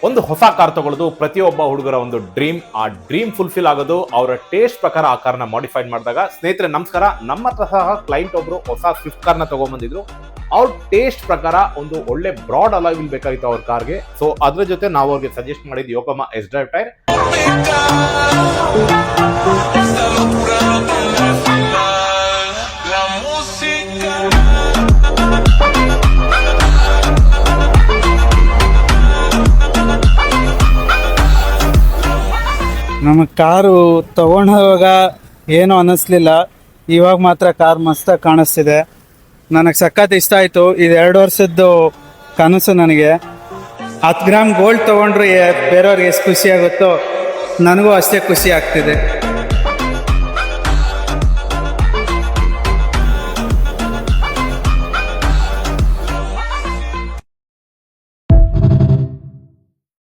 ಒಂದು ಹೊಸ ಕಾರ್ ತಗೊಳ್ಳೋದು ಪ್ರತಿಯೊಬ್ಬ ಹುಡುಗರ ಒಂದು ಡ್ರೀಮ್. ಆ ಡ್ರೀಮ್ ಫುಲ್ಫಿಲ್ ಆಗೋದು ಅವರ ಟೇಸ್ಟ್ ಪ್ರಕಾರ ಆ ಕಾರ್ನ ಮಾಡಿಫೈಡ್ ಮಾಡಿದಾಗ. ಸ್ನೇಹಿತರೆ ನಮಸ್ಕಾರ, ನಮ್ಮ ಹತ್ರ ಸಹ ಕ್ಲೈಂಟ್ ಒಬ್ರು ಹೊಸ ಸ್ವಿಫ್ಟ್ ಕಾರ್ನ ತಗೊಂಡ್ಬಂದಿದ್ರು. ಅವ್ರ ಟೇಸ್ಟ್ ಪ್ರಕಾರ ಒಂದು ಒಳ್ಳೆ ಬ್ರಾಡ್ ಅಲಾಯ್ ವೀಲ್ ಬೇಕಾಗಿತ್ತು ಅವ್ರ ಕಾರ್ಗೆ. ಸೊ ಅದ್ರ ಜೊತೆ ನಾವು ಅವ್ರಿಗೆ ಸಜೆಸ್ಟ್ ಮಾಡಿದ್ದು ಯೋಕೋಮಾ ಎಸ್ ಡ್ರೈವ್ ಟೈರ್. ನಮಗೆ ಕಾರು ತೊಗೊಂಡೋವಾಗ ಏನೂ ಅನ್ನಿಸ್ಲಿಲ್ಲ. ಇವಾಗ ಮಾತ್ರ ಕಾರ್ ಮಸ್ತಾಗಿ ಕಾಣಿಸ್ತಿದೆ. ನನಗೆ ಸಖತ್ ಇಷ್ಟ ಆಯಿತು. ಇದು 2 ವರ್ಷದ್ದು ಕನಸು ನನಗೆ. 10 ಗ್ರಾಮ್ ಗೋಲ್ಡ್ ತೊಗೊಂಡ್ರೆ ಬೇರೆಯವ್ರಿಗೆ ಎಷ್ಟು ಖುಷಿ ಆಗುತ್ತೋ ನನಗೂ ಅಷ್ಟೇ ಖುಷಿ ಆಗ್ತಿದೆ.